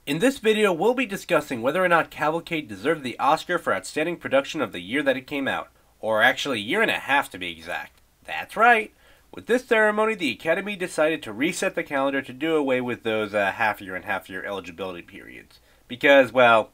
In this video, we'll be discussing whether or not Cavalcade deserved the Oscar for Outstanding Production of the year that it came out. Or actually, a year and a half to be exact. That's right! With this ceremony, the Academy decided to reset the calendar to do away with those half-year and half-year eligibility periods. Because, well,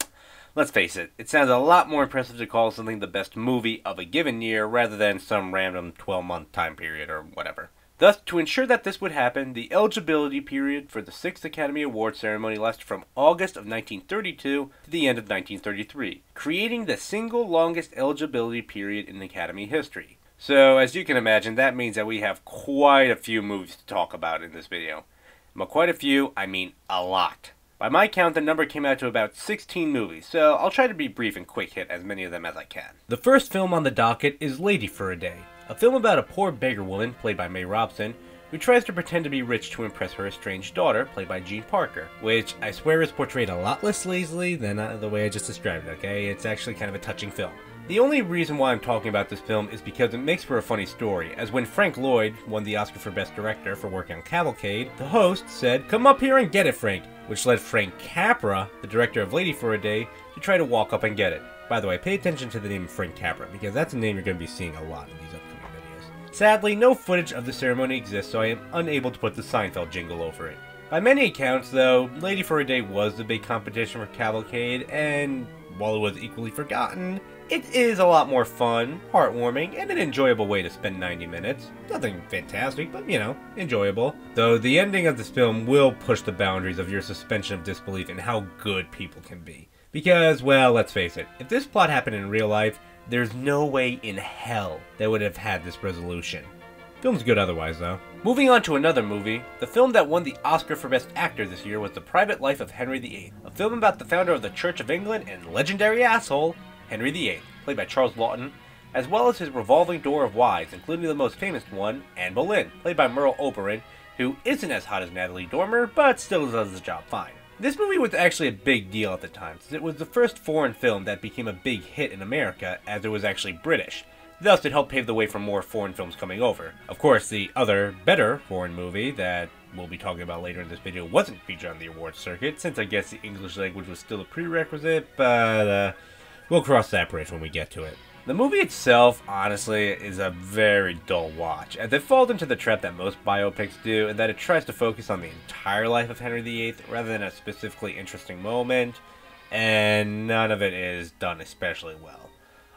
let's face it, it sounds a lot more impressive to call something the best movie of a given year rather than some random 12-month time period or whatever. Thus, to ensure that this would happen, the eligibility period for the 6th Academy Awards ceremony lasted from August of 1932 to the end of 1933, creating the single longest eligibility period in Academy history. So, as you can imagine, that means that we have quite a few movies to talk about in this video. And by quite a few, I mean a lot. By my count, the number came out to about 16 movies, so I'll try to be brief and quick hit as many of them as I can. The first film on the docket is Lady for a Day, a film about a poor beggar woman, played by May Robson, who tries to pretend to be rich to impress her estranged daughter, played by Jean Parker, which I swear is portrayed a lot less lazily than the way I just described it, okay? It's actually kind of a touching film. The only reason why I'm talking about this film is because it makes for a funny story, as when Frank Lloyd won the Oscar for Best Director for working on Cavalcade, the host said, "Come up here and get it, Frank," which led Frank Capra, the director of Lady for a Day, to try to walk up and get it. By the way, pay attention to the name Frank Capra, because that's a name you're going to be seeing a lot in these upcoming videos. Sadly, no footage of the ceremony exists, so I am unable to put the Seinfeld jingle over it. By many accounts, though, Lady for a Day was the big competition for Cavalcade, and while it was equally forgotten, it is a lot more fun, heartwarming, and an enjoyable way to spend 90 minutes. Nothing fantastic, but, you know, enjoyable. Though the ending of this film will push the boundaries of your suspension of disbelief in how good people can be. Because, well, let's face it, if this plot happened in real life, there's no way in hell they would have had this resolution. Film's good otherwise, though. Moving on to another movie, the film that won the Oscar for Best Actor this year was The Private Life of Henry VIII, a film about the founder of the Church of England and legendary asshole, Henry VIII, played by Charles Laughton, as well as his revolving door of wives, including the most famous one, Anne Boleyn, played by Merle Oberon, who isn't as hot as Natalie Dormer, but still does the job fine. This movie was actually a big deal at the time, since it was the first foreign film that became a big hit in America, as it was actually British. Thus, it helped pave the way for more foreign films coming over. Of course, the other, better foreign movie that we'll be talking about later in this video wasn't featured on the awards circuit, since I guess the English language was still a prerequisite, but we'll cross that bridge when we get to it. The movie itself, honestly, is a very dull watch, as it falls into the trap that most biopics do, in that it tries to focus on the entire life of Henry VIII rather than a specifically interesting moment, and none of it is done especially well.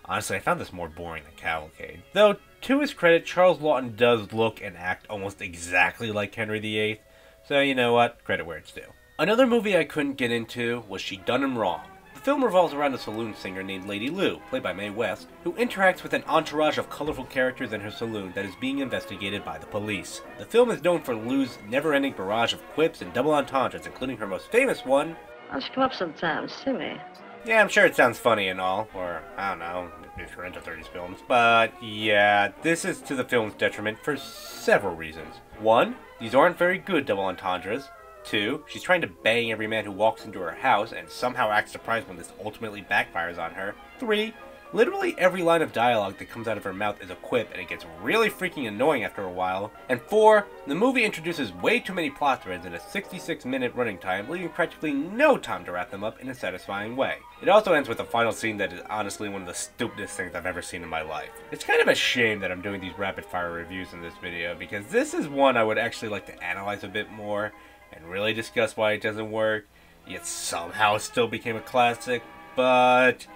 Honestly, I found this more boring than Cavalcade. Though, to his credit, Charles Laughton does look and act almost exactly like Henry VIII, so you know what, credit where it's due. Another movie I couldn't get into was She Done Him Wrong. The film revolves around a saloon singer named Lady Lou, played by Mae West, who interacts with an entourage of colorful characters in her saloon that is being investigated by the police. The film is known for Lou's never-ending barrage of quips and double entendres, including her most famous one, "Why don't you come up sometime, see me?" Yeah, I'm sure it sounds funny and all, or, I don't know, if you're into 30s films, but yeah, this is to the film's detriment for several reasons. 1, these aren't very good double entendres. 2, she's trying to bang every man who walks into her house and somehow acts surprised when this ultimately backfires on her. 3, literally every line of dialogue that comes out of her mouth is a quip and it gets really freaking annoying after a while. And 4, the movie introduces way too many plot threads in a 66-minute running time, leaving practically no time to wrap them up in a satisfying way. It also ends with a final scene that is honestly one of the stupidest things I've ever seen in my life. It's kind of a shame that I'm doing these rapid-fire reviews in this video, because this is one I would actually like to analyze a bit more and really discuss why it doesn't work, yet somehow it still became a classic, but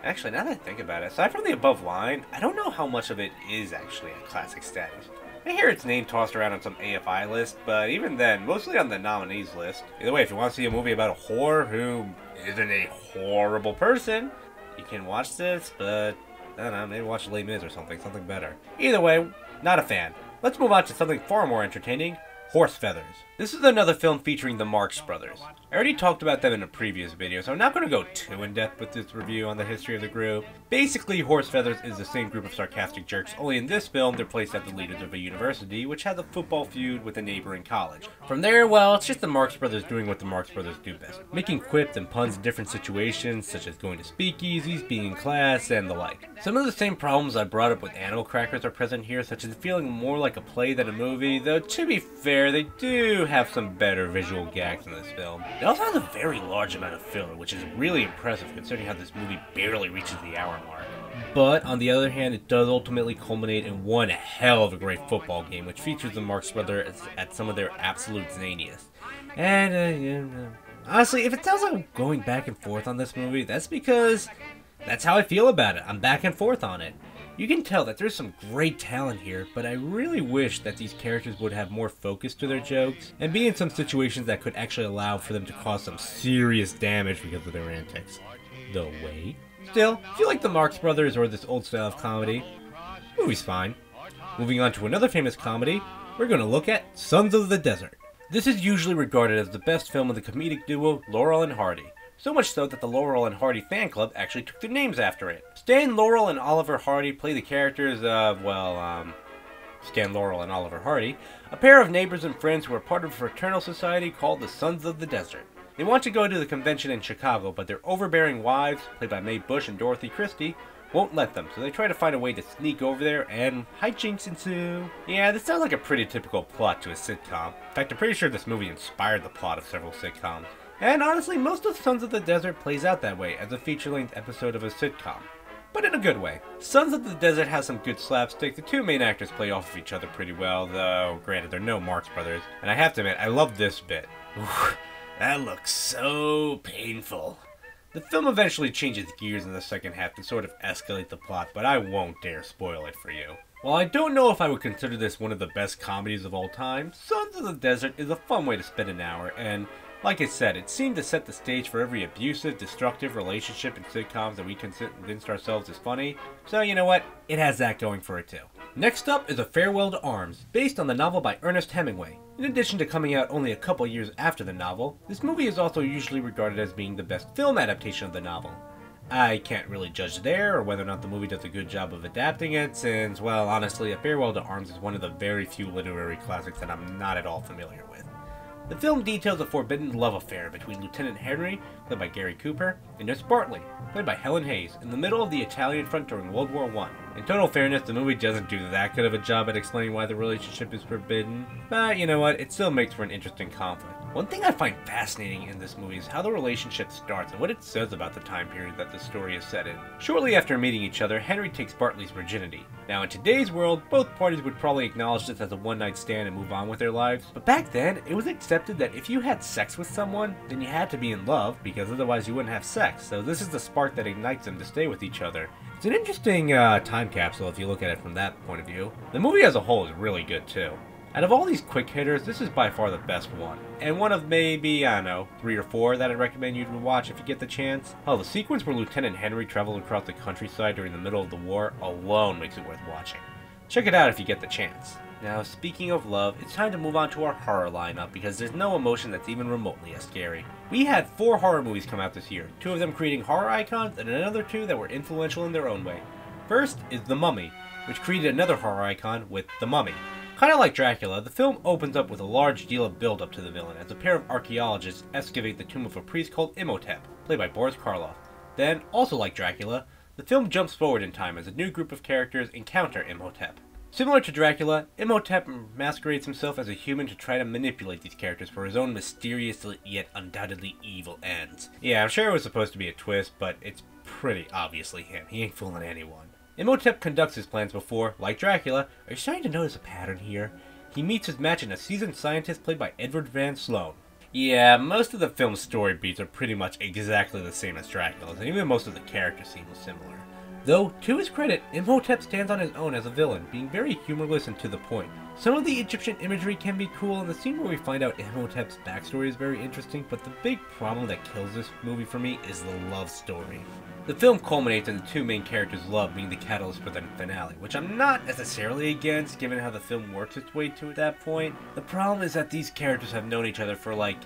actually, now that I think about it, aside from the above line, I don't know how much of it is actually a classic status. I hear its name tossed around on some AFI list, but even then, mostly on the nominees list. Either way, if you want to see a movie about a whore who isn't a horrible person, you can watch this, but I don't know, maybe watch Les Mis or something better. Either way, not a fan. Let's move on to something far more entertaining, Horse Feathers. This is another film featuring the Marx Brothers. I already talked about them in a previous video, so I'm not going to go too in-depth with this review on the history of the group. Basically, Horse Feathers is the same group of sarcastic jerks, only in this film they're placed as the leaders of a university, which has a football feud with a neighboring college. From there, well, it's just the Marx Brothers doing what the Marx Brothers do best, making quips and puns in different situations, such as going to speakeasies, being in class, and the like. Some of the same problems I brought up with Animal Crackers are present here, such as feeling more like a play than a movie, though to be fair, fair, they do have some better visual gags in this film. It also has a very large amount of filler, which is really impressive considering how this movie barely reaches the hour mark. But, on the other hand, it does ultimately culminate in one hell of a great football game, which features the Marx Brothers at some of their absolute zaniest. And, honestly, if it sounds like I'm going back and forth on this movie, that's because that's how I feel about it. I'm back and forth on it. You can tell that there's some great talent here, but I really wish that these characters would have more focus to their jokes, and be in some situations that could actually allow for them to cause some serious damage because of their antics. The wait. Still, if you like the Marx Brothers or this old style of comedy, the movie's fine. Moving on to another famous comedy, we're going to look at Sons of the Desert. This is usually regarded as the best film of the comedic duo Laurel and Hardy. So much so that the Laurel and Hardy fan club actually took their names after it. Stan Laurel and Oliver Hardy play the characters of, Stan Laurel and Oliver Hardy, a pair of neighbors and friends who are part of a fraternal society called the Sons of the Desert. They want to go to the convention in Chicago, but their overbearing wives, played by Mae Bush and Dorothy Christie, won't let them, so they try to find a way to sneak over there, and hijinks ensue. Yeah, this sounds like a pretty typical plot to a sitcom. In fact, I'm pretty sure this movie inspired the plot of several sitcoms. And honestly, most of Sons of the Desert plays out that way, as a feature-length episode of a sitcom. But in a good way. Sons of the Desert has some good slapstick. The two main actors play off of each other pretty well, though granted they're no Marx Brothers. And I have to admit, I love this bit. Oof, that looks so painful. The film eventually changes gears in the second half to sort of escalate the plot, but I won't dare spoil it for you. While I don't know if I would consider this one of the best comedies of all time, Sons of the Desert is a fun way to spend an hour, and like I said, it seemed to set the stage for every abusive, destructive relationship in sitcoms that we convinced ourselves is funny, so you know what, it has that going for it too. Next up is A Farewell to Arms, based on the novel by Ernest Hemingway. In addition to coming out only a couple years after the novel, this movie is also usually regarded as being the best film adaptation of the novel. I can't really judge there, or whether or not the movie does a good job of adapting it, since, well, honestly, A Farewell to Arms is one of the very few literary classics that I'm not at all familiar with. The film details a forbidden love affair between Lieutenant Henry, played by Gary Cooper, and Nurse Bartley, played by Helen Hayes, in the middle of the Italian front during World War I. In total fairness, the movie doesn't do that good of a job at explaining why the relationship is forbidden, but you know what, it still makes for an interesting conflict. One thing I find fascinating in this movie is how the relationship starts and what it says about the time period that the story is set in. Shortly after meeting each other, Henry takes Bartley's virginity. Now in today's world, both parties would probably acknowledge this as a one-night stand and move on with their lives, but back then, it was accepted that if you had sex with someone, then you had to be in love, because otherwise you wouldn't have sex, so this is the spark that ignites them to stay with each other. It's an interesting time capsule if you look at it from that point of view. The movie as a whole is really good too. Out of all these quick hitters, this is by far the best one. And one of maybe, I don't know, 3 or 4 that I'd recommend you to watch if you get the chance. Hell, the sequence where Lieutenant Henry travels across the countryside during the middle of the war alone makes it worth watching. Check it out if you get the chance. Now, speaking of love, it's time to move on to our horror lineup because there's no emotion that's even remotely as scary. We had 4 horror movies come out this year, 2 of them creating horror icons and another 2 that were influential in their own way. First is The Mummy, which created another horror icon with The Mummy. Kind of like Dracula, the film opens up with a large deal of build-up to the villain as a pair of archaeologists excavate the tomb of a priest called Imhotep, played by Boris Karloff. Then, also like Dracula, the film jumps forward in time as a new group of characters encounter Imhotep. Similar to Dracula, Imhotep masquerades himself as a human to try to manipulate these characters for his own mysterious yet undoubtedly evil ends. Yeah, I'm sure it was supposed to be a twist, but it's pretty obviously him. He ain't fooling anyone. Imhotep conducts his plans before, like Dracula, are you starting to notice a pattern here? He meets his match in a seasoned scientist played by Edward Van Sloan. Yeah, most of the film's story beats are pretty much exactly the same as Dracula's, and even most of the characters seem similar. Though, to his credit, Imhotep stands on his own as a villain, being very humorless and to the point. Some of the Egyptian imagery can be cool, and the scene where we find out Imhotep's backstory is very interesting, but the big problem that kills this movie for me is the love story. The film culminates in the 2 main characters' love being the catalyst for the finale, which I'm not necessarily against given how the film works its way to at that point. The problem is that these characters have known each other for like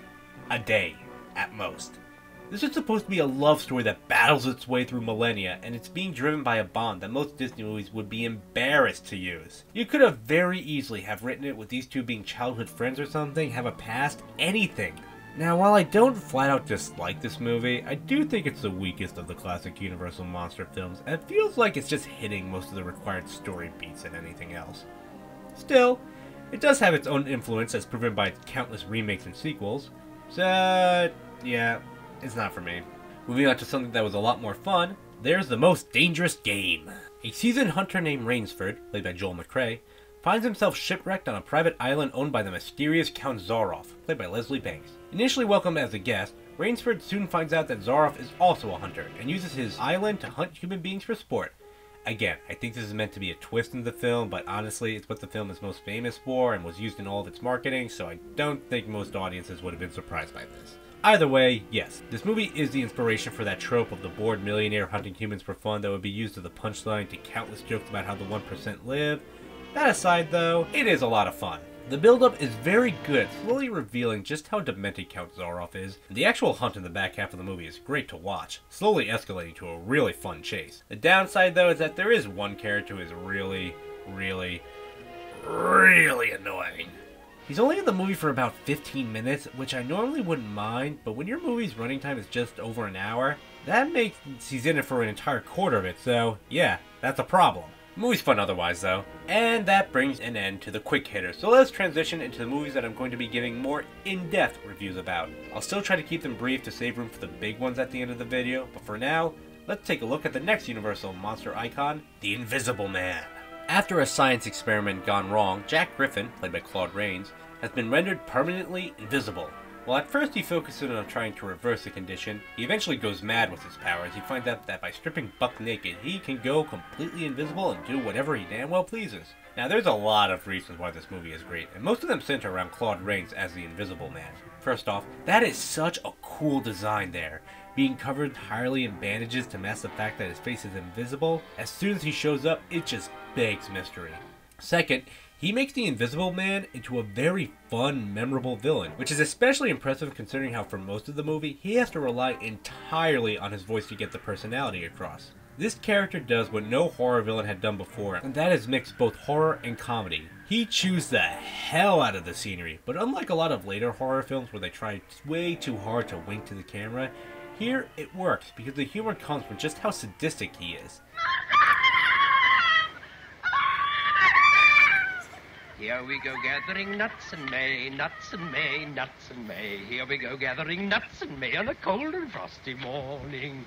a day, at most. This is supposed to be a love story that battles its way through millennia, and it's being driven by a bond that most Disney movies would be embarrassed to use. You could have very easily have written it with these 2 being childhood friends or something, have a past, anything. Now, while I don't flat out dislike this movie, I do think it's the weakest of the classic Universal monster films, and it feels like it's just hitting most of the required story beats and anything else. Still, It does have its own influence as proven by its countless remakes and sequels, so yeah, it's not for me. Moving on to something that was a lot more fun, there's The Most Dangerous Game. A seasoned hunter named Rainsford, played by Joel McCrea, finds himself shipwrecked on a private island owned by the mysterious Count Zaroff, played by Leslie Banks. Initially welcomed as a guest, Rainsford soon finds out that Zaroff is also a hunter, and uses his island to hunt human beings for sport. Again, I think this is meant to be a twist in the film, but honestly, it's what the film is most famous for and was used in all of its marketing, so I don't think most audiences would have been surprised by this. Either way, yes, this movie is the inspiration for that trope of the bored millionaire hunting humans for fun that would be used as a punchline to countless jokes about how the 1% live. That aside though, it is a lot of fun. The build-up is very good, slowly revealing just how demented Count Zaroff is, and the actual hunt in the back half of the movie is great to watch, slowly escalating to a really fun chase. The downside though is that there is one character who is really annoying. He's only in the movie for about 15 minutes, which I normally wouldn't mind, but when your movie's running time is just over an hour, that makes he's in it for an entire quarter of it, so yeah, that's a problem. The movie's fun otherwise though. And that brings an end to the quick hitters, so let's transition into the movies that I'm going to be giving more in-depth reviews about. I'll still try to keep them brief to save room for the big ones at the end of the video, but for now, let's take a look at the next Universal monster icon, the Invisible Man. After a science experiment gone wrong, Jack Griffin, played by Claude Rains, has been rendered permanently invisible. While at first he focuses on trying to reverse the condition, he eventually goes mad with his powers. He finds out that by stripping buck naked, he can go completely invisible and do whatever he damn well pleases. Now there's a lot of reasons why this movie is great, and most of them center around Claude Rains as the Invisible Man. First off, that is such a cool design there. Being covered entirely in bandages to mask the fact that his face is invisible, as soon as he shows up, it just begs mystery. Second, he makes the Invisible Man into a very fun, memorable villain, which is especially impressive considering how for most of the movie, he has to rely entirely on his voice to get the personality across. This character does what no horror villain had done before, and that is mix both horror and comedy. He chews the hell out of the scenery, but unlike a lot of later horror films where they try way too hard to wink to the camera, here it works because the humor comes from just how sadistic he is. Here we go gathering nuts in May, nuts in May, nuts in May. Here we go gathering nuts in May on a cold and frosty morning.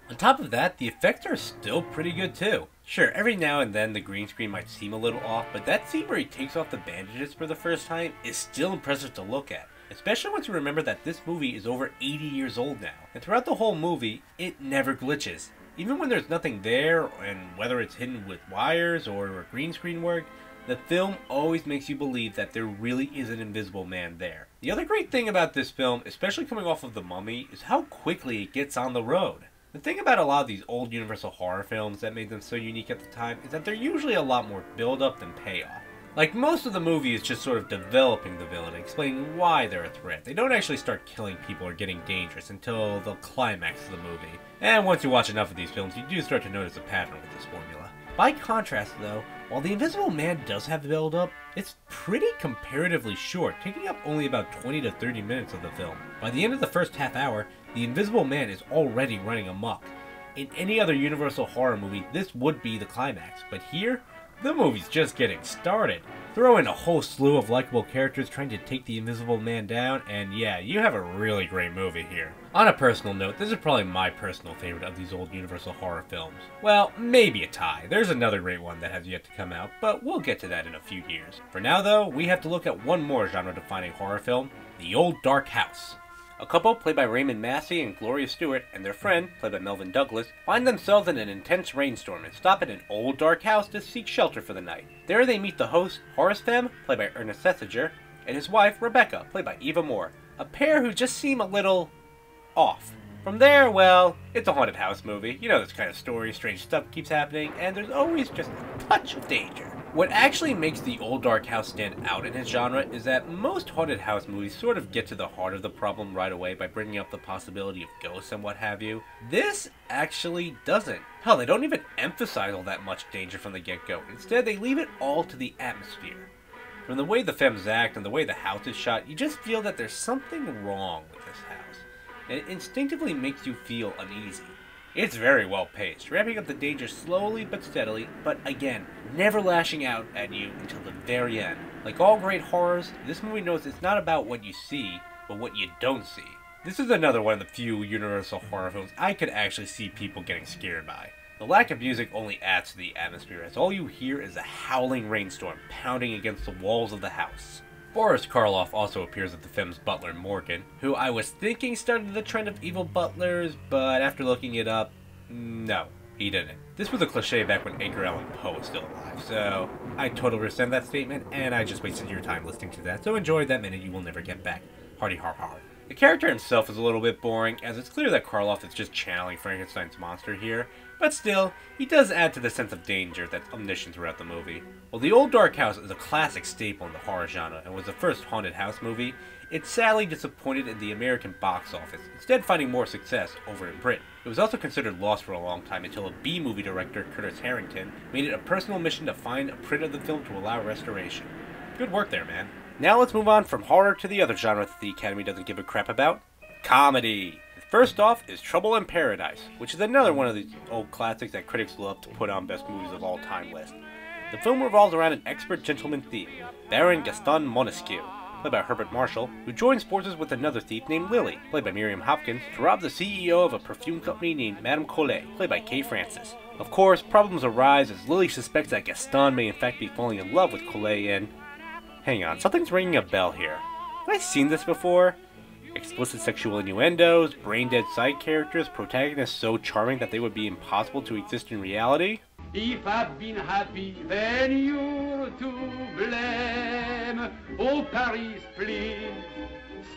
On top of that, the effects are still pretty good too. Sure, every now and then the green screen might seem a little off, but that scene where he takes off the bandages for the first time is still impressive to look at. Especially once you remember that this movie is over 80 years old now. And throughout the whole movie, it never glitches. Even when there's nothing there, and whether it's hidden with wires or green screen work, the film always makes you believe that there really is an Invisible Man there. The other great thing about this film, especially coming off of The Mummy, is how quickly it gets on the road. The thing about a lot of these old Universal horror films that made them so unique at the time is that they're usually a lot more build-up than payoff. Like, most of the movie is just sort of developing the villain and explaining why they're a threat. They don't actually start killing people or getting dangerous until the climax of the movie. And once you watch enough of these films, you do start to notice a pattern with this formula. By contrast though, while the Invisible Man does have the build-up, it's pretty comparatively short, taking up only about 20 to 30 minutes of the film. By the end of the first half hour, the Invisible Man is already running amok. In any other Universal horror movie, this would be the climax, but here, the movie's just getting started. Throw in a whole slew of likable characters trying to take the Invisible Man down, and yeah, you have a really great movie here. On a personal note, this is probably my personal favorite of these old Universal horror films. Well, maybe a tie. There's another great one that has yet to come out, but we'll get to that in a few years. For now though, we have to look at one more genre-defining horror film, The Old Dark House. A couple, played by Raymond Massey and Gloria Stewart, and their friend, played by Melvin Douglas, find themselves in an intense rainstorm and stop at an old dark house to seek shelter for the night. There they meet the host, Horace Femme, played by Ernest Thesiger, and his wife, Rebecca, played by Eva Moore, a pair who just seem a little off. From there, well, it's a haunted house movie. You know this kind of story, strange stuff keeps happening, and there's always just a touch of danger. What actually makes The Old Dark House stand out in its genre is that most haunted house movies sort of get to the heart of the problem right away by bringing up the possibility of ghosts and what have you. This actually doesn't. Hell, they don't even emphasize all that much danger from the get-go. Instead, they leave it all to the atmosphere. From the way the femmes act and the way the house is shot, you just feel that there's something wrong with this house. And it instinctively makes you feel uneasy. It's very well paced, ramping up the danger slowly but steadily, but again, never lashing out at you until the very end. Like all great horrors, this movie knows it's not about what you see, but what you don't see. This is another one of the few Universal horror films I could actually see people getting scared by. The lack of music only adds to the atmosphere, as all you hear is a howling rainstorm pounding against the walls of the house. Boris Karloff also appears as the film's butler Morgan, who I was thinking started the trend of evil butlers, but after looking it up, no, he didn't. This was a cliche back when Edgar Allan Poe was still alive, so I totally rescind that statement, and I just wasted your time listening to that, so enjoy that minute you will never get back. Hardy har har. The character himself is a little bit boring, as it's clear that Karloff is just channeling Frankenstein's monster here, but still, he does add to the sense of danger that's omniscient throughout the movie. While The Old Dark House is a classic staple in the horror genre and was the first haunted house movie, it sadly disappointed in the American box office, instead finding more success over in Britain. It was also considered lost for a long time until a B-movie director, Curtis Harrington, made it a personal mission to find a print of the film to allow restoration. Good work there, man. Now let's move on from horror to the other genre that the Academy doesn't give a crap about, comedy. First off is Trouble in Paradise, which is another one of these old classics that critics love to put on best movies of all time list. The film revolves around an expert gentleman thief, Baron Gaston Montesquieu, played by Herbert Marshall, who joins forces with another thief named Lily, played by Miriam Hopkins, to rob the CEO of a perfume company named Madame Collet, played by Kay Francis. Of course, problems arise as Lily suspects that Gaston may in fact be falling in love with Collet and... Hang on, something's ringing a bell here. Have I seen this before? Explicit sexual innuendos, brain-dead side characters, protagonists so charming that they would be impossible to exist in reality? If I've been happy, then you're to blame. Oh, Paris, please,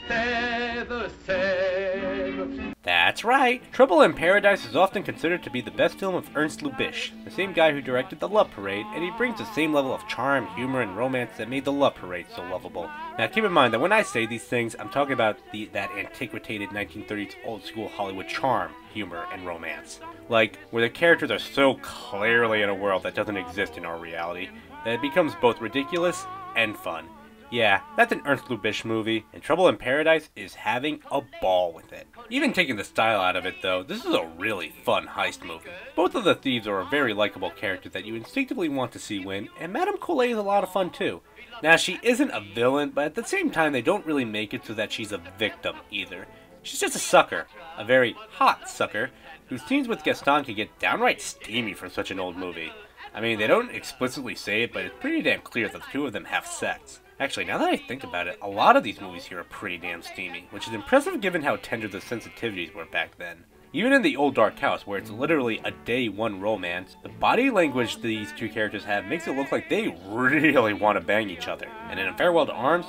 stay the same. That's right! Trouble in Paradise is often considered to be the best film of Ernst Lubitsch, the same guy who directed The Love Parade, and he brings the same level of charm, humor, and romance that made The Love Parade so lovable. Now keep in mind that when I say these things, I'm talking about that antiquated 1930s old-school Hollywood charm, humor, and romance. Like, where the characters are so clearly in a world that doesn't exist in our reality, that it becomes both ridiculous and fun. Yeah, that's an Ernst Lubitsch movie, and Trouble in Paradise is having a ball with it. Even taking the style out of it though, this is a really fun heist movie. Both of the thieves are a very likable character that you instinctively want to see win, and Madame Collet is a lot of fun too. Now she isn't a villain, but at the same time they don't really make it so that she's a victim either. She's just a sucker, a very hot sucker, whose scenes with Gaston can get downright steamy for such an old movie. I mean, they don't explicitly say it, but it's pretty damn clear that the two of them have sex. Actually, now that I think about it, a lot of these movies here are pretty damn steamy, which is impressive given how tender the sensitivities were back then. Even in The Old Dark House, where it's literally a day one romance, the body language these two characters have makes it look like they really want to bang each other. And in A Farewell to Arms,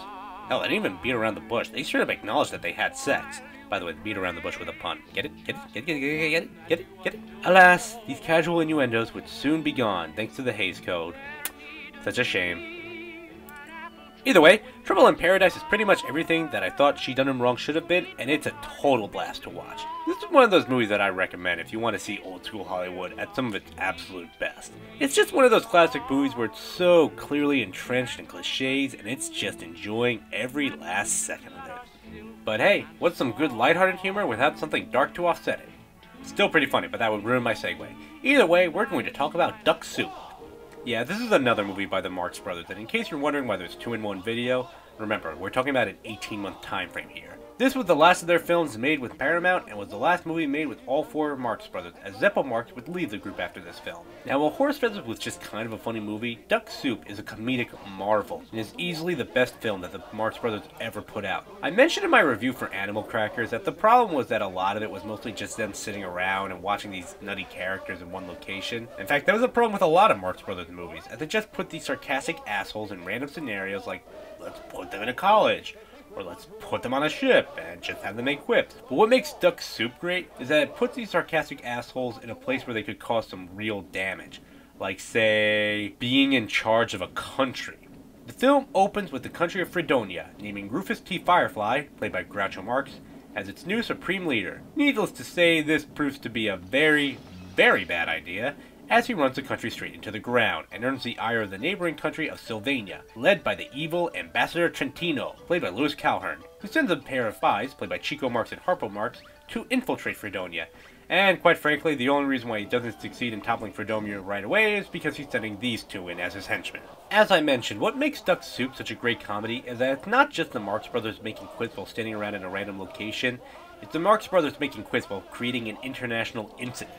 hell, they didn't even beat around the bush, they straight up acknowledged that they had sex. By the way, beat around the bush with a pun. Get it? Get it? Get it? Get it? Get it? Get it? Get it? Alas, these casual innuendos would soon be gone, thanks to the Hays Code. Such a shame. Either way, Trouble in Paradise is pretty much everything that I thought She Done Him Wrong should have been, and it's a total blast to watch. This is one of those movies that I recommend if you want to see old school Hollywood at some of its absolute best. It's just one of those classic movies where it's so clearly entrenched in cliches, and it's just enjoying every last second of it. But hey, what's some good lighthearted humor without something dark to offset it? Still pretty funny, but that would ruin my segue. Either way, we're going to talk about Duck Soup. Yeah, this is another movie by the Marx Brothers, and in case you're wondering why there's 2 in 1 video, remember, we're talking about an 18-month time frame here. This was the last of their films made with Paramount, and was the last movie made with all 4 Marx Brothers, as Zeppo Marx would leave the group after this film. Now, while Horse Feathers was just kind of a funny movie, Duck Soup is a comedic marvel, and is easily the best film that the Marx Brothers ever put out. I mentioned in my review for Animal Crackers that the problem was that a lot of it was mostly just them sitting around and watching these nutty characters in one location. In fact, that was a problem with a lot of Marx Brothers movies, as they just put these sarcastic assholes in random scenarios like, let's put them in a college, or let's put them on a ship and just have them make quips. But what makes Duck Soup great is that it puts these sarcastic assholes in a place where they could cause some real damage. Like, say, being in charge of a country. The film opens with the country of Fredonia naming Rufus T. Firefly, played by Groucho Marx, as its new supreme leader. Needless to say, this proves to be a very, very bad idea, as he runs the country straight into the ground, and earns the ire of the neighboring country of Sylvania, led by the evil Ambassador Trentino, played by Louis Calhern, who sends a pair of spies, played by Chico Marx and Harpo Marx, to infiltrate Fredonia, And quite frankly, the only reason why he doesn't succeed in toppling Fredonia right away is because he's sending these two in as his henchmen. As I mentioned, what makes Duck Soup such a great comedy is that it's not just the Marx Brothers making quips while standing around in a random location, it's the Marx Brothers making quips while creating an international incident.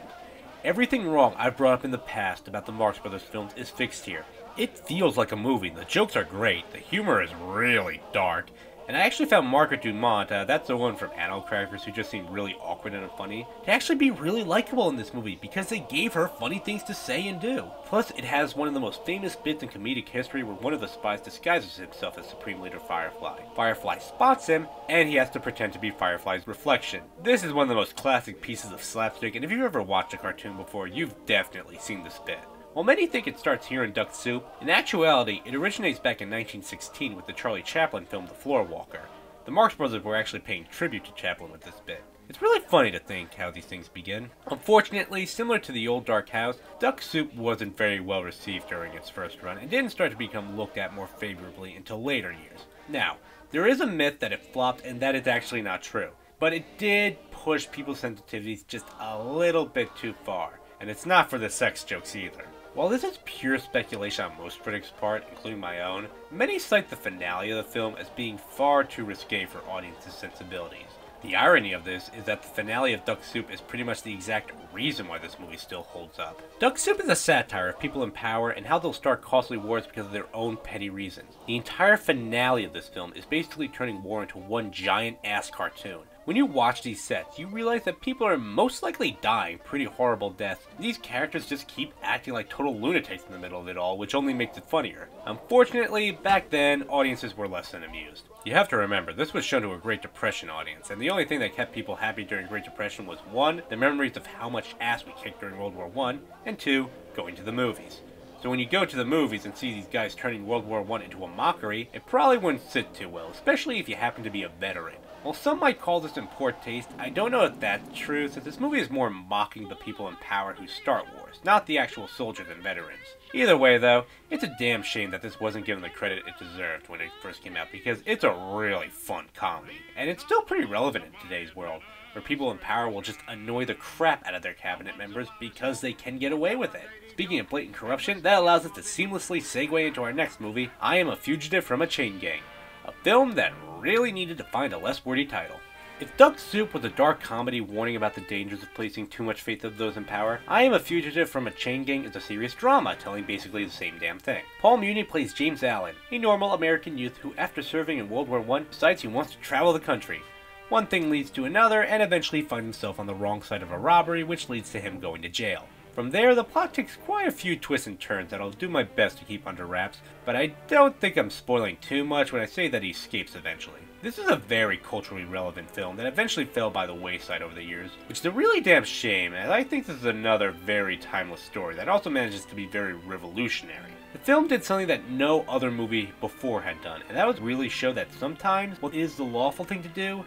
Everything wrong I've brought up in the past about the Marx Brothers films is fixed here. It feels like a movie, the jokes are great, the humor is really dark, and I actually found Margaret Dumont, that's the one from Animal Crackers who just seemed really awkward and funny, to actually be really likable in this movie because they gave her funny things to say and do. Plus, it has one of the most famous bits in comedic history where one of the spies disguises himself as Supreme Leader Firefly. Firefly spots him, and he has to pretend to be Firefly's reflection. This is one of the most classic pieces of slapstick, and if you've ever watched a cartoon before, you've definitely seen this bit. While many think it starts here in Duck Soup, in actuality, it originates back in 1916 with the Charlie Chaplin film The Floor Walker. The Marx Brothers were actually paying tribute to Chaplin with this bit. It's really funny to think how these things begin. Unfortunately, similar to The Old Dark House, Duck Soup wasn't very well received during its first run and didn't start to become looked at more favorably until later years. Now, there is a myth that it flopped and that is actually not true, but it did push people's sensitivities just a little bit too far, and it's not for the sex jokes either. While this is pure speculation on most critics' part, including my own, many cite the finale of the film as being far too risque for audiences' sensibilities. The irony of this is that the finale of Duck Soup is pretty much the exact reason why this movie still holds up. Duck Soup is a satire of people in power and how they'll start costly wars because of their own petty reasons. The entire finale of this film is basically turning war into one giant-ass cartoon. When you watch these sets, you realize that people are most likely dying pretty horrible deaths, and these characters just keep acting like total lunatics in the middle of it all, which only makes it funnier. Unfortunately, back then, audiences were less than amused. You have to remember, this was shown to a Great Depression audience, and the only thing that kept people happy during Great Depression was 1, the memories of how much ass we kicked during World War I, and 2, going to the movies. So when you go to the movies and see these guys turning World War I into a mockery, it probably wouldn't sit too well, especially if you happen to be a veteran. While some might call this in poor taste, I don't know if that's true, since this movie is more mocking the people in power who start wars, not the actual soldiers and veterans. Either way though, it's a damn shame that this wasn't given the credit it deserved when it first came out, because it's a really fun comedy, and it's still pretty relevant in today's world, where people in power will just annoy the crap out of their cabinet members because they can get away with it. Speaking of blatant corruption, that allows us to seamlessly segue into our next movie, I Am a Fugitive from a Chain Gang. A film that really needed to find a less wordy title. If Duck Soup was a dark comedy warning about the dangers of placing too much faith of those in power, I Am a Fugitive from a Chain Gang is a serious drama telling basically the same damn thing. Paul Muni plays James Allen, a normal American youth who, after serving in World War I, decides he wants to travel the country. One thing leads to another, and eventually finds himself on the wrong side of a robbery, which leads to him going to jail. From there, the plot takes quite a few twists and turns that I'll do my best to keep under wraps, but I don't think I'm spoiling too much when I say that he escapes eventually. This is a very culturally relevant film that eventually fell by the wayside over the years, which is a really damn shame, as I think this is another very timeless story that also manages to be very revolutionary. The film did something that no other movie before had done, and that was really show that sometimes what is the lawful thing to do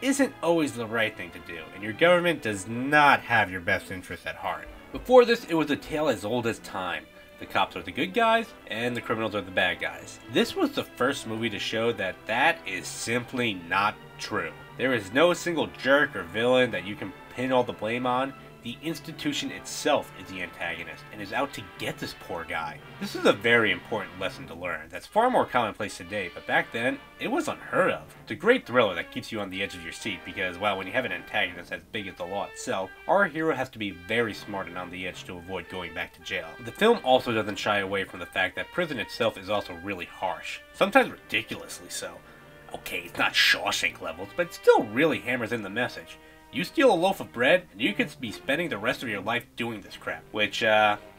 isn't always the right thing to do, and your government does not have your best interests at heart. Before this, it was a tale as old as time. The cops are the good guys, and the criminals are the bad guys. This was the first movie to show that that is simply not true. There is no single jerk or villain that you can pin all the blame on. The institution itself is the antagonist, and is out to get this poor guy. This is a very important lesson to learn that's far more commonplace today, but back then, it was unheard of. It's a great thriller that keeps you on the edge of your seat, because, well, when you have an antagonist as big as the law itself, our hero has to be very smart and on the edge to avoid going back to jail. The film also doesn't shy away from the fact that prison itself is also really harsh, sometimes ridiculously so. Okay, it's not Shawshank levels, but it still really hammers in the message. You steal a loaf of bread, and you could be spending the rest of your life doing this crap. Which,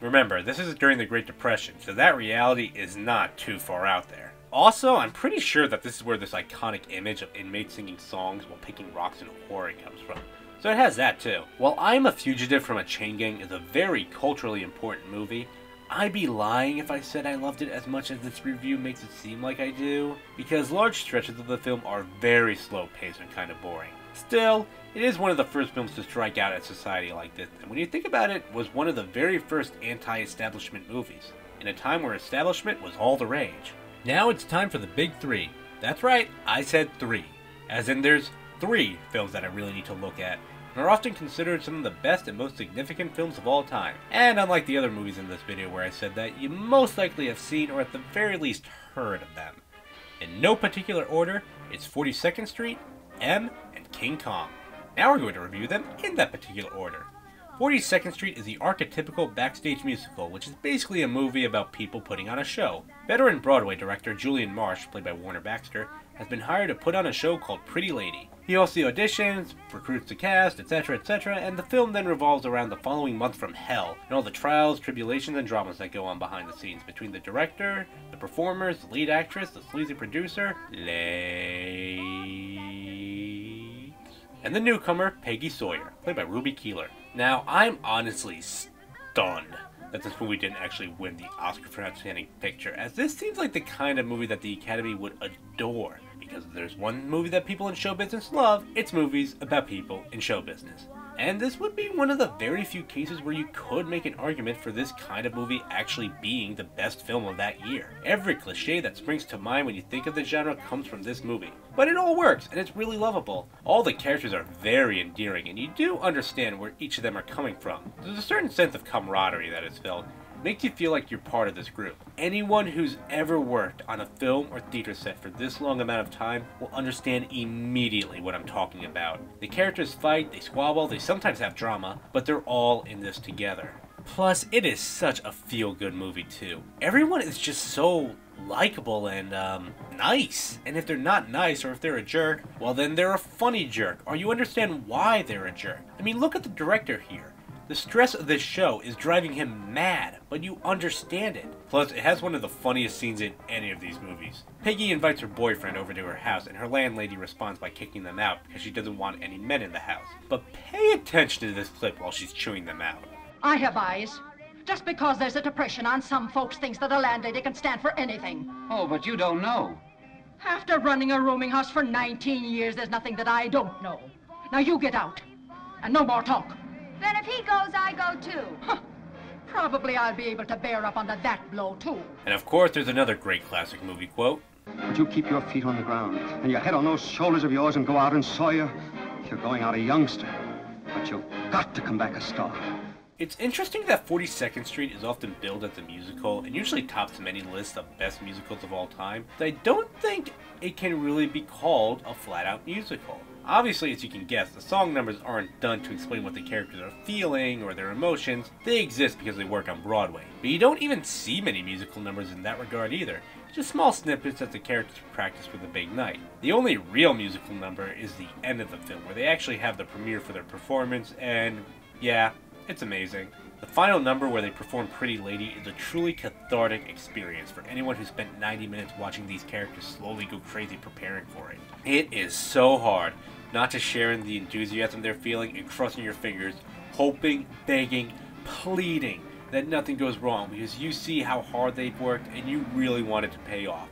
remember, this is during the Great Depression, so that reality is not too far out there. Also, I'm pretty sure that this is where this iconic image of inmates singing songs while picking rocks in a quarry comes from. So it has that too. While I'm a Fugitive from a Chain Gang is a very culturally important movie, I'd be lying if I said I loved it as much as this review makes it seem like I do, because large stretches of the film are very slow-paced and kind of boring. Still, it is one of the first films to strike out at society like this, and when you think about it, was one of the very first anti-establishment movies, in a time where establishment was all the rage. Now it's time for the big three. That's right, I said 3. As in there's 3 films that I really need to look at, and are often considered some of the best and most significant films of all time. And unlike the other movies in this video where I said that, you most likely have seen or at the very least heard of them. In no particular order, it's 42nd Street, M, and King Kong. Now we're going to review them in that particular order. 42nd Street is the archetypical backstage musical, which is basically a movie about people putting on a show. Veteran Broadway director Julian Marsh, played by Warner Baxter, has been hired to put on a show called Pretty Lady. He hosts the auditions, recruits the cast, etc., and the film then revolves around the following month from hell, and all the trials, tribulations, and dramas that go on behind the scenes between the director, the performers, the lead actress, the sleazy producer, and the newcomer, Peggy Sawyer, played by Ruby Keeler. Now, I'm honestly stunned that this movie didn't actually win the Oscar for Outstanding Picture, as this seems like the kind of movie that the Academy would adore. Because if there's one movie that people in show business love, it's movies about people in show business. And this would be one of the very few cases where you could make an argument for this kind of movie actually being the best film of that year. Every cliche that springs to mind when you think of the genre comes from this movie. But it all works, and it's really lovable. All the characters are very endearing, and you do understand where each of them are coming from. There's a certain sense of camaraderie that is felt. Makes you feel like you're part of this group. Anyone who's ever worked on a film or theater set for this long amount of time will understand immediately what I'm talking about. The characters fight, they squabble, they sometimes have drama, but they're all in this together. Plus, it is such a feel-good movie too. Everyone is just so likable and, nice. And if they're not nice, or if they're a jerk, well then they're a funny jerk, or you understand why they're a jerk. I mean, look at the director here. The stress of this show is driving him mad, but you understand it. Plus, it has one of the funniest scenes in any of these movies. Peggy invites her boyfriend over to her house, and her landlady responds by kicking them out because she doesn't want any men in the house. But pay attention to this clip while she's chewing them out. I have eyes. Just because there's a depression on some folks thinks that a landlady can stand for anything. Oh, but you don't know. After running a rooming house for 19 years, there's nothing that I don't know. Now you get out, and no more talk. Then if he goes, I go too. Huh. Probably I'll be able to bear up under that blow too. And of course, there's another great classic movie quote. Would you keep your feet on the ground and your head on those shoulders of yours and go out and Sawyer? You're going out a youngster, but you've got to come back a star. It's interesting that 42nd Street is often billed as a musical and usually tops many lists of best musicals of all time, but I don't think it can really be called a flat-out musical. Obviously, as you can guess, the song numbers aren't done to explain what the characters are feeling or their emotions. They exist because they work on Broadway. But you don't even see many musical numbers in that regard either. Just small snippets that the characters practice for the big night. The only real musical number is the end of the film, where they actually have the premiere for their performance, and yeah, it's amazing. The final number where they perform Pretty Lady is a truly cathartic experience for anyone who spent 90 minutes watching these characters slowly go crazy preparing for it. It is so hard not to share in the enthusiasm they're feeling and crossing your fingers, hoping, begging, pleading that nothing goes wrong because you see how hard they've worked and you really want it to pay off.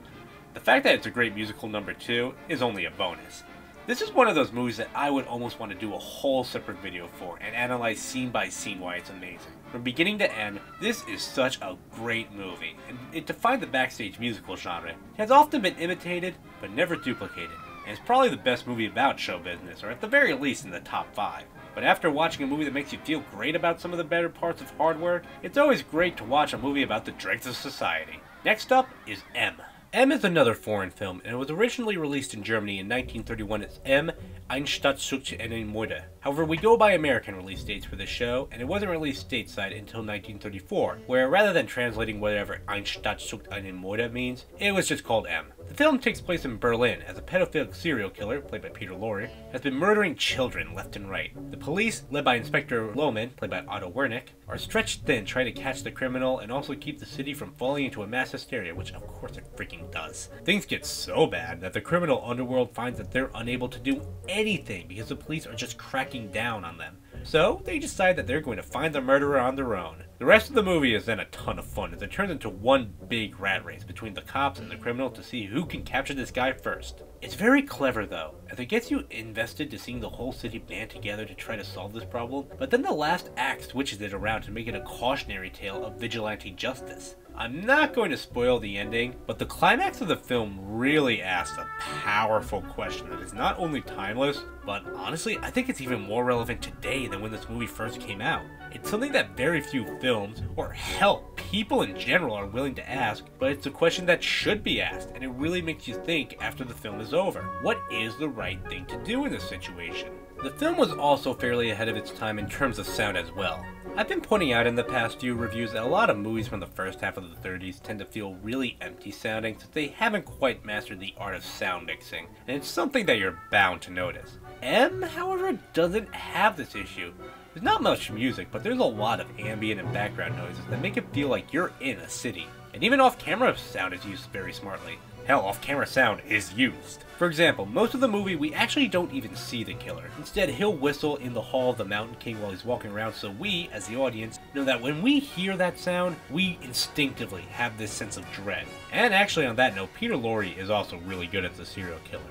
The fact that it's a great musical number too is only a bonus. This is one of those movies that I would almost want to do a whole separate video for and analyze scene by scene why it's amazing. From beginning to end, this is such a great movie, and it defined the backstage musical genre. It has often been imitated, but never duplicated, and it's probably the best movie about show business, or at the very least in the top 5. But after watching a movie that makes you feel great about some of the better parts of hard work, it's always great to watch a movie about the dregs of society. Next up is M. M is another foreign film, and it was originally released in Germany in 1931 as M. Eine Stadt sucht eine Morde. However, we go by American release dates for this show, and it wasn't released stateside until 1934, where rather than translating whatever Eine Stadt sucht eine Morde means, it was just called M. The film takes place in Berlin as a pedophilic serial killer, played by Peter Lorre, has been murdering children left and right. The police, led by Inspector Lohmann, played by Otto Wernick, are stretched thin trying to catch the criminal and also keep the city from falling into a mass hysteria, which of course it freaking does. Things get so bad that the criminal underworld finds that they're unable to do anything because the police are just cracking down on them. So they decide that they're going to find the murderer on their own. The rest of the movie is then a ton of fun as it turns into one big rat race between the cops and the criminal to see who can capture this guy first. It's very clever though, as it gets you invested to seeing the whole city band together to try to solve this problem, but then the last act switches it around to make it a cautionary tale of vigilante justice. I'm not going to spoil the ending, but the climax of the film really asks a powerful question that is not only timeless, but honestly, I think it's even more relevant today than when this movie first came out. It's something that very few films, or hell, people in general are willing to ask, but it's a question that should be asked, and it really makes you think after the film is over. What is the right thing to do in this situation? The film was also fairly ahead of its time in terms of sound as well. I've been pointing out in the past few reviews that a lot of movies from the first half of the 30s tend to feel really empty sounding since they haven't quite mastered the art of sound mixing, and it's something that you're bound to notice. M, however, doesn't have this issue. There's not much music, but there's a lot of ambient and background noises that make it feel like you're in a city. And even off-camera sound is used very smartly. Hell, off-camera sound is used. For example, most of the movie we actually don't even see the killer. Instead, he'll whistle in the Hall of the Mountain King while he's walking around, so we, as the audience, know that when we hear that sound, we instinctively have this sense of dread. And actually on that note, Peter Lorre is also really good as the serial killer.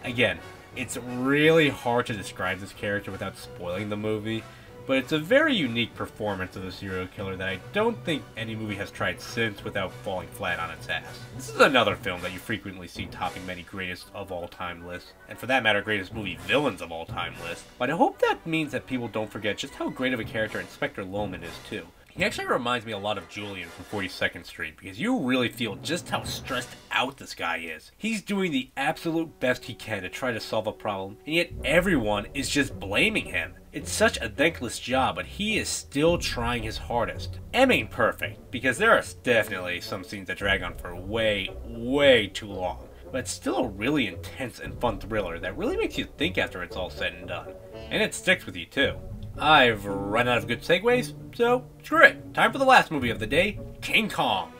Again, it's really hard to describe this character without spoiling the movie, but it's a very unique performance of the serial killer that I don't think any movie has tried since without falling flat on its ass. This is another film that you frequently see topping many greatest of all time lists, and for that matter, greatest movie villains of all time lists, but I hope that means that people don't forget just how great of a character Inspector Loman is too. He actually reminds me a lot of Julian from 42nd Street because you really feel just how stressed out this guy is. He's doing the absolute best he can to try to solve a problem, and yet everyone is just blaming him. It's such a thankless job, but he is still trying his hardest. M ain't perfect, because there are definitely some scenes that drag on for way too long. But it's still a really intense and fun thriller that really makes you think after it's all said and done. And it sticks with you too. I've run out of good segues, so screw it. Time for the last movie of the day, King Kong.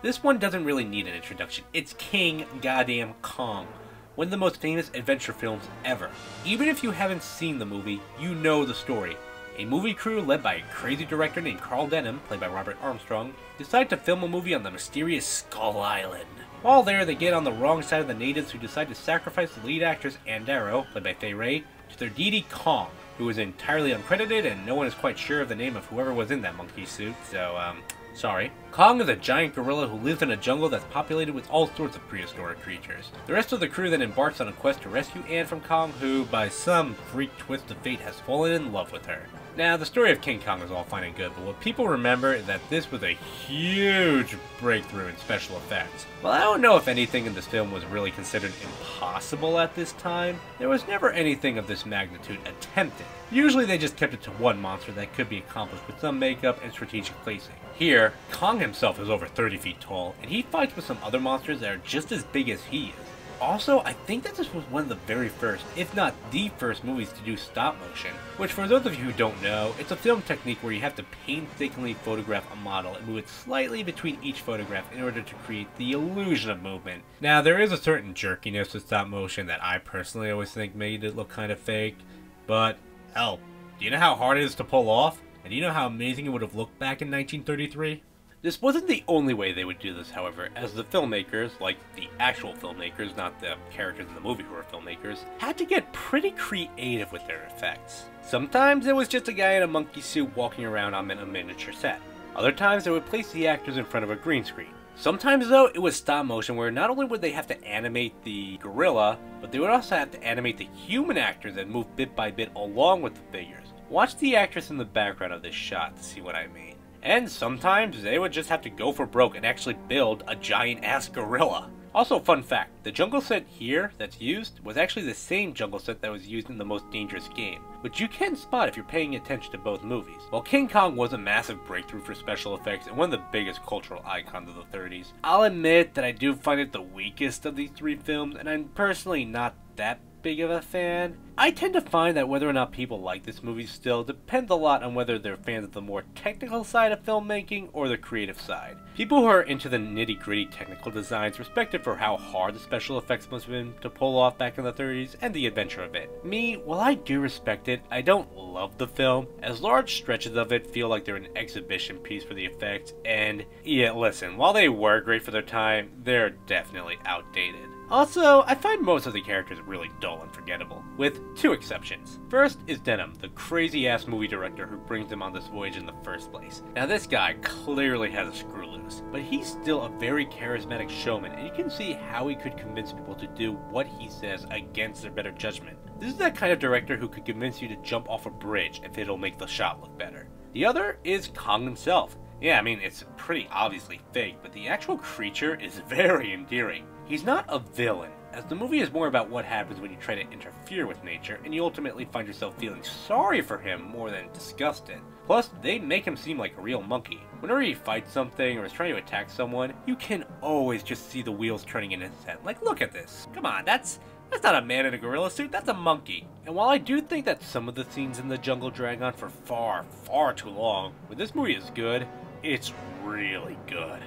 This one doesn't really need an introduction. It's King Goddamn Kong, one of the most famous adventure films ever. Even if you haven't seen the movie, you know the story. A movie crew led by a crazy director named Carl Denham, played by Robert Armstrong, decide to film a movie on the mysterious Skull Island. While there, they get on the wrong side of the natives who decide to sacrifice the lead actress Ann Darrow, played by Fay Wray, to their deity Kong, who is entirely uncredited and no one is quite sure of the name of whoever was in that monkey suit, so, sorry. Kong is a giant gorilla who lives in a jungle that's populated with all sorts of prehistoric creatures. The rest of the crew then embarks on a quest to rescue Anne from Kong, who, by some freak twist of fate, has fallen in love with her. Now, the story of King Kong is all fine and good, but what people remember is that this was a huge breakthrough in special effects. Well, I don't know if anything in this film was really considered impossible at this time. There was never anything of this magnitude attempted. Usually they just kept it to one monster that could be accomplished with some makeup and strategic placing. Here, Kong himself is over 30 feet tall, and he fights with some other monsters that are just as big as he is. Also, I think that this was one of the very first, if not the first movies to do stop motion, which for those of you who don't know, it's a film technique where you have to painstakingly photograph a model and move it slightly between each photograph in order to create the illusion of movement. Now, there is a certain jerkiness to stop motion that I personally always think made it look kind of fake, but hell, do you know how hard it is to pull off? And do you know how amazing it would have looked back in 1933? This wasn't the only way they would do this, however, as the filmmakers, like the actual filmmakers, not the characters in the movie who were filmmakers, had to get pretty creative with their effects. Sometimes it was just a guy in a monkey suit walking around on a miniature set. Other times they would place the actors in front of a green screen. Sometimes though, it was stop motion where not only would they have to animate the gorilla, but they would also have to animate the human actors and move bit by bit along with the figures. Watch the actress in the background of this shot to see what I mean. And sometimes they would just have to go for broke and actually build a giant-ass gorilla. Also, fun fact, the jungle set here that's used was actually the same jungle set that was used in The Most Dangerous Game, which you can spot if you're paying attention to both movies. While King Kong was a massive breakthrough for special effects and one of the biggest cultural icons of the 30s, I'll admit that I do find it the weakest of these three films, and I'm personally not that big of a fan. I tend to find that whether or not people like this movie still depends a lot on whether they're fans of the more technical side of filmmaking or the creative side. People who are into the nitty-gritty technical designs respect it for how hard the special effects must have been to pull off back in the 30s and the adventure of it. Me, while I do respect it, I don't love the film, as large stretches of it feel like they're an exhibition piece for the effects, and yeah, listen, while they were great for their time, they're definitely outdated. Also, I find most of the characters really dull and forgettable, with two exceptions. First is Denham, the crazy-ass movie director who brings him on this voyage in the first place. Now this guy clearly has a screw loose, but he's still a very charismatic showman, and you can see how he could convince people to do what he says against their better judgment. This is that kind of director who could convince you to jump off a bridge if it'll make the shot look better. The other is Kong himself. Yeah, I mean, it's pretty obviously fake, but the actual creature is very endearing. He's not a villain, as the movie is more about what happens when you try to interfere with nature, and you ultimately find yourself feeling sorry for him more than disgusted. Plus, they make him seem like a real monkey. Whenever he fights something or is trying to attack someone, you can always just see the wheels turning in his head. Like, look at this. Come on, that's not a man in a gorilla suit, that's a monkey. And while I do think that some of the scenes in the jungle drag on for far, far too long, when this movie is good, it's really good.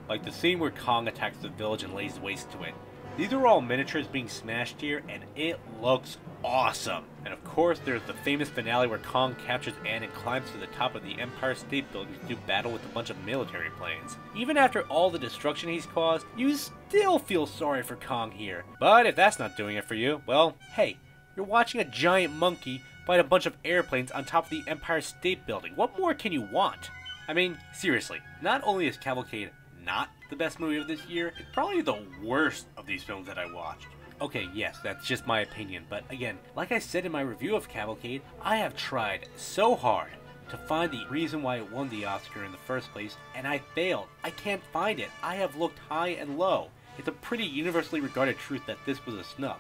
Like the scene where Kong attacks the village and lays waste to it. These are all miniatures being smashed here, and it looks awesome. And of course, there's the famous finale where Kong captures Anne and climbs to the top of the Empire State Building to do battle with a bunch of military planes. Even after all the destruction he's caused, you still feel sorry for Kong here. But if that's not doing it for you, well, hey, you're watching a giant monkey fight a bunch of airplanes on top of the Empire State Building. What more can you want? I mean, seriously, not only is Cavalcade not the best movie of this year, it's probably the worst of these films that I watched. Okay, yes, that's just my opinion, but again, like I said in my review of Cavalcade, I have tried so hard to find the reason why it won the Oscar in the first place, and I failed. I can't find it. I have looked high and low. It's a pretty universally regarded truth that this was a snub.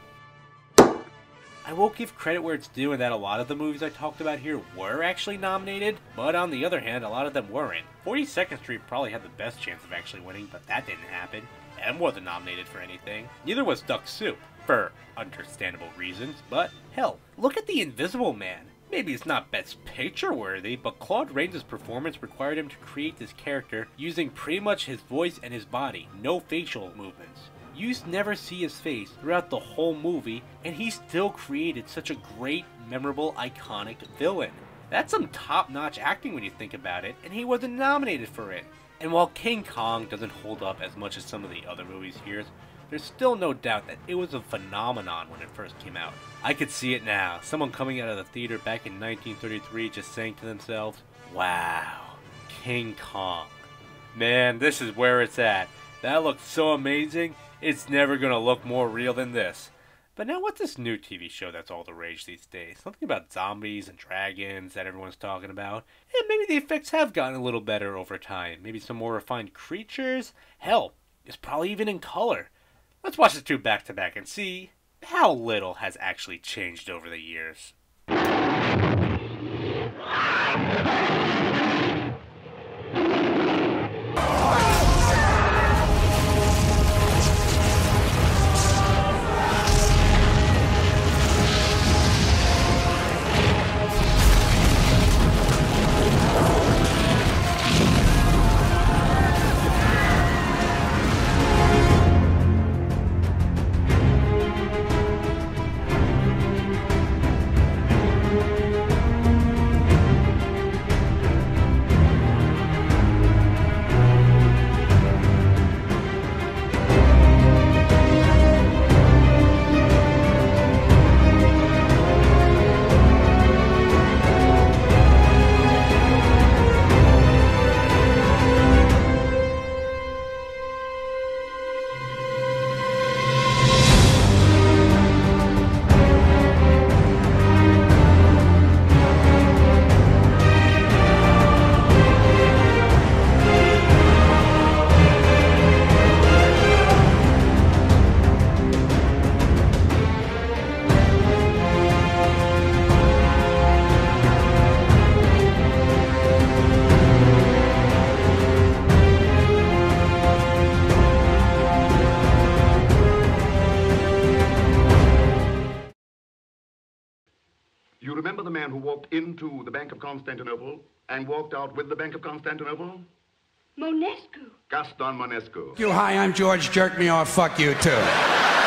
I will give credit where it's due in that a lot of the movies I talked about here were actually nominated, but on the other hand, a lot of them weren't. 42nd Street probably had the best chance of actually winning, but that didn't happen. M wasn't nominated for anything. Neither was Duck Soup, for understandable reasons, but hell, look at The Invisible Man. Maybe it's not Best Picture worthy, but Claude Rains' performance required him to create this character using pretty much his voice and his body, no facial movements. You never see his face throughout the whole movie, and he still created such a great, memorable, iconic villain. That's some top-notch acting when you think about it, and he wasn't nominated for it. And while King Kong doesn't hold up as much as some of the other movies here, there's still no doubt that it was a phenomenon when it first came out. I could see it now, someone coming out of the theater back in 1933 just saying to themselves, wow, King Kong. Man, this is where it's at. That looks so amazing, it's never gonna look more real than this. But now what's this new TV show that's all the rage these days? Something about zombies and dragons that everyone's talking about. And maybe the effects have gotten a little better over time. Maybe some more refined creatures. Hell, it's probably even in color. Let's watch the two back to back and see how little has actually changed over the years. You remember the man who walked into the Bank of Constantinople and walked out with the Bank of Constantinople? Monescu. Gaston Monescu. Hi, I'm George. Jerk me off. Fuck you, too.